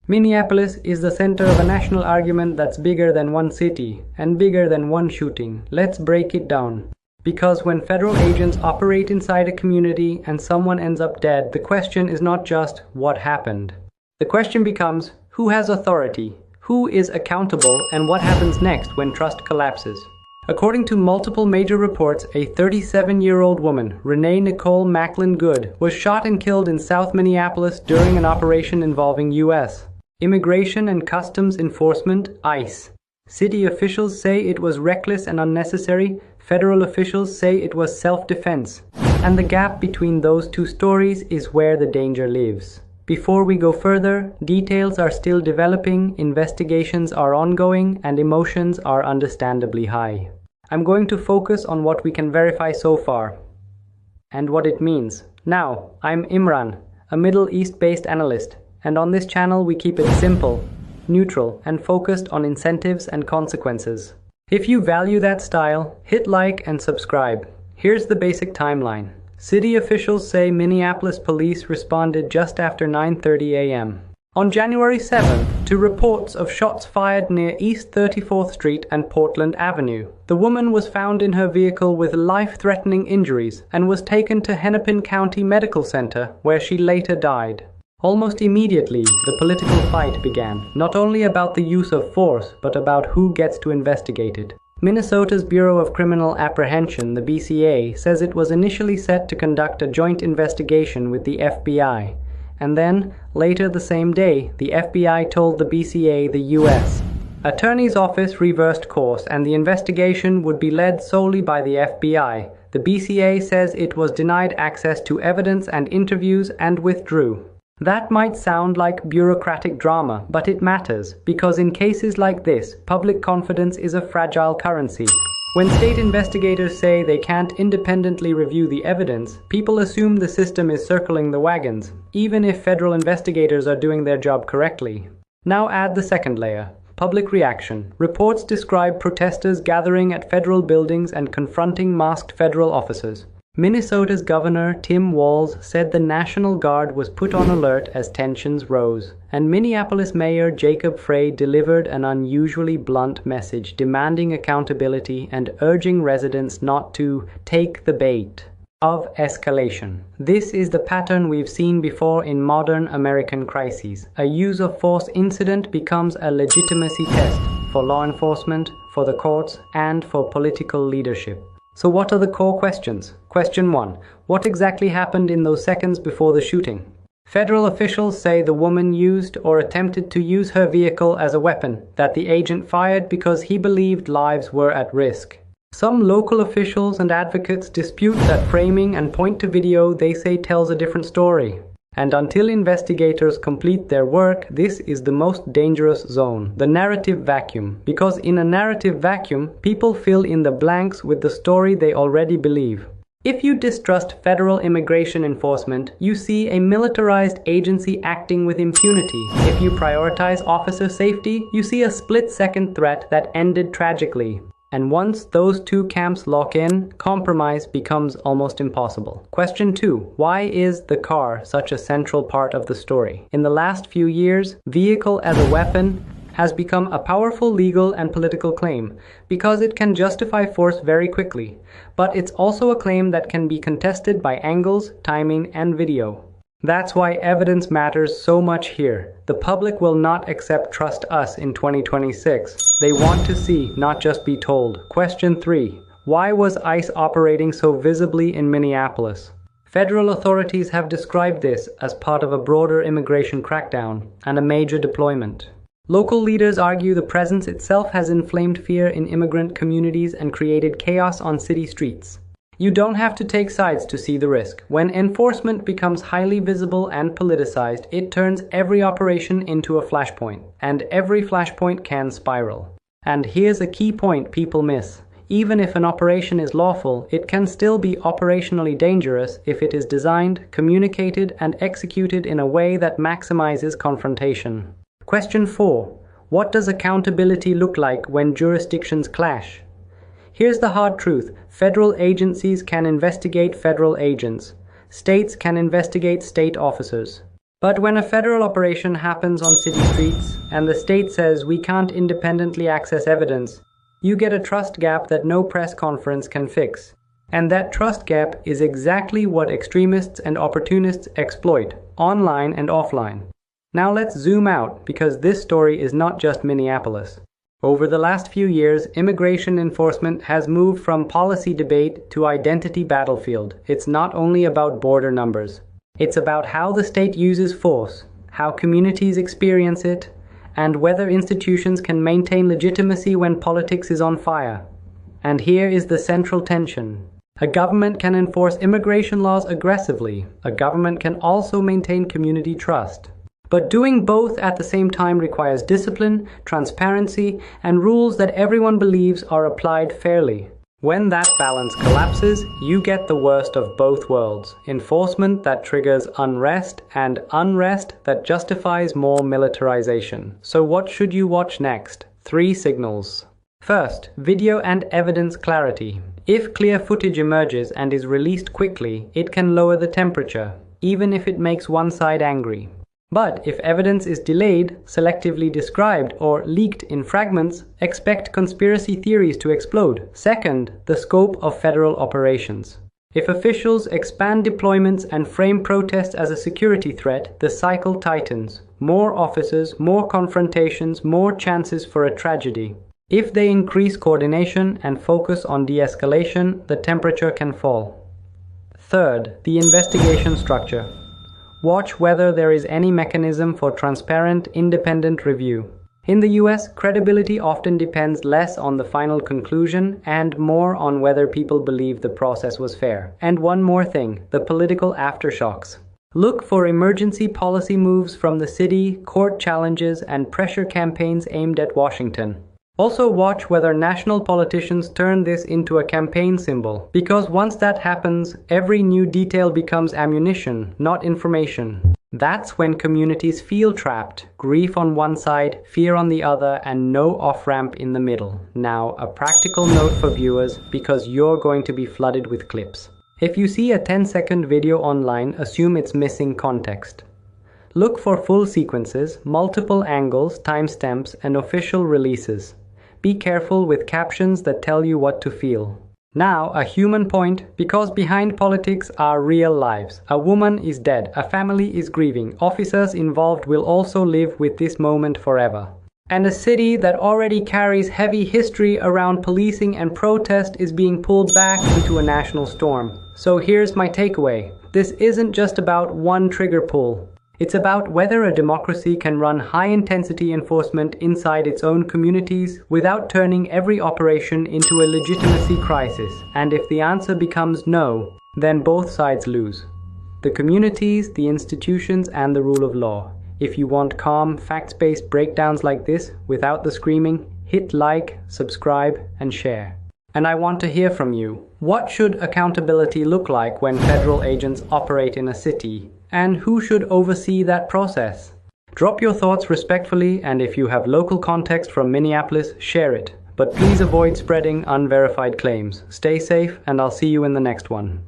Minneapolis is the center of a national argument that's bigger than one city and bigger than one shooting. Let's break it down. Because when federal agents operate inside a community and someone ends up dead, the question is not just what happened. The question becomes who has authority, who is accountable, and what happens next when trust collapses. According to multiple major reports, a 37-year-old woman, Renee Nicole Macklin Good, was shot and killed in South Minneapolis during an operation involving U.S. Immigration and Customs Enforcement, ICE. City officials say it was reckless and unnecessary. Federal officials say it was self-defense. And the gap between those two stories is where the danger lives. Before we go further, details are still developing, investigations are ongoing, and emotions are understandably high. I'm going to focus on what we can verify so far and what it means. Now, I'm Imran, a Middle East-based analyst, and on this channel we keep it simple, neutral, and focused on incentives and consequences. If you value that style, hit like and subscribe. Here's the basic timeline. City officials say Minneapolis police responded just after 9:30 a.m. on January 7th to reports of shots fired near East 34th Street and Portland Avenue. The woman was found in her vehicle with life-threatening injuries and was taken to Hennepin County Medical Center, where she later died. Almost immediately, the political fight began, not only about the use of force, but about who gets to investigate it. Minnesota's Bureau of Criminal Apprehension, the BCA, says it was initially set to conduct a joint investigation with the FBI. And then, later the same day, the FBI told the BCA the U.S. Attorney's Office reversed course and the investigation would be led solely by the FBI. The BCA says it was denied access to evidence and interviews and withdrew. That might sound like bureaucratic drama, but it matters, because in cases like this, public confidence is a fragile currency. When state investigators say they can't independently review the evidence, people assume the system is circling the wagons, even if federal investigators are doing their job correctly. Now add the second layer. Public reaction. Reports describe protesters gathering at federal buildings and confronting masked federal officers. Minnesota's Governor Tim Walz said the National Guard was put on alert as tensions rose, and Minneapolis Mayor Jacob Frey delivered an unusually blunt message demanding accountability and urging residents not to take the bait of escalation. This is the pattern we've seen before in modern American crises. A use of force incident becomes a legitimacy test for law enforcement, for the courts, and for political leadership. So what are the core questions? Question 1. What exactly happened in those seconds before the shooting? Federal officials say the woman used or attempted to use her vehicle as a weapon, that the agent fired because he believed lives were at risk. Some local officials and advocates dispute that framing and point to video they say tells a different story. And until investigators complete their work, this is the most dangerous zone, the narrative vacuum. Because in a narrative vacuum, people fill in the blanks with the story they already believe. If you distrust federal immigration enforcement, you see a militarized agency acting with impunity. If you prioritize officer safety, you see a split-second threat that ended tragically. And once those two camps lock in, compromise becomes almost impossible. Question 2. Why is the car such a central part of the story? In the last few years, vehicle as a weapon has become a powerful legal and political claim because it can justify force very quickly. But it's also a claim that can be contested by angles, timing, and video. That's why evidence matters so much here. The public will not accept trust us in 2026. They want to see, not just be told. Question 3. Why was ICE operating so visibly in Minneapolis? Federal authorities have described this as part of a broader immigration crackdown and a major deployment. Local leaders argue the presence itself has inflamed fear in immigrant communities and created chaos on city streets. You don't have to take sides to see the risk. When enforcement becomes highly visible and politicized, it turns every operation into a flashpoint, and every flashpoint can spiral. And here's a key point people miss. Even if an operation is lawful, it can still be operationally dangerous if it is designed, communicated, and executed in a way that maximizes confrontation. Question 4. What does accountability look like when jurisdictions clash? Here's the hard truth. Federal agencies can investigate federal agents. States can investigate state officers. But when a federal operation happens on city streets and the state says we can't independently access evidence, you get a trust gap that no press conference can fix. And that trust gap is exactly what extremists and opportunists exploit, online and offline. Now let's zoom out, because this story is not just Minneapolis. Over the last few years, immigration enforcement has moved from policy debate to identity battlefield. It's not only about border numbers. It's about how the state uses force, how communities experience it, and whether institutions can maintain legitimacy when politics is on fire. And here is the central tension. A government can enforce immigration laws aggressively. A government can also maintain community trust. But doing both at the same time requires discipline, transparency, and rules that everyone believes are applied fairly. When that balance collapses, you get the worst of both worlds: enforcement that triggers unrest and unrest that justifies more militarization. So what should you watch next? 3 signals. First, video and evidence clarity. If clear footage emerges and is released quickly, it can lower the temperature, even if it makes one side angry. But if evidence is delayed, selectively described, or leaked in fragments, expect conspiracy theories to explode. Second, the scope of federal operations. If officials expand deployments and frame protests as a security threat, the cycle tightens. More officers, more confrontations, more chances for a tragedy. If they increase coordination and focus on de-escalation, the temperature can fall. Third, the investigation structure. Watch whether there is any mechanism for transparent, independent review. In the US, credibility often depends less on the final conclusion and more on whether people believe the process was fair. And one more thing, the political aftershocks. Look for emergency policy moves from the city, court challenges, and pressure campaigns aimed at Washington. Also watch whether national politicians turn this into a campaign symbol, because once that happens, every new detail becomes ammunition, not information. That's when communities feel trapped, grief on one side, fear on the other, and no off-ramp in the middle. Now, a practical note for viewers, because you're going to be flooded with clips. If you see a 10-second video online, assume it's missing context. Look for full sequences, multiple angles, timestamps, and official releases. Be careful with captions that tell you what to feel. Now, a human point, because behind politics are real lives. A woman is dead, a family is grieving, officers involved will also live with this moment forever. And a city that already carries heavy history around policing and protest is being pulled back into a national storm. So here's my takeaway. This isn't just about one trigger pull. It's about whether a democracy can run high-intensity enforcement inside its own communities without turning every operation into a legitimacy crisis. And if the answer becomes no, then both sides lose. The communities, the institutions, and the rule of law. If you want calm, facts-based breakdowns like this without the screaming, hit like, subscribe, and share. And I want to hear from you. What should accountability look like when federal agents operate in a city? And who should oversee that process? Drop your thoughts respectfully, and if you have local context from Minneapolis, share it. But please avoid spreading unverified claims. Stay safe, and I'll see you in the next one.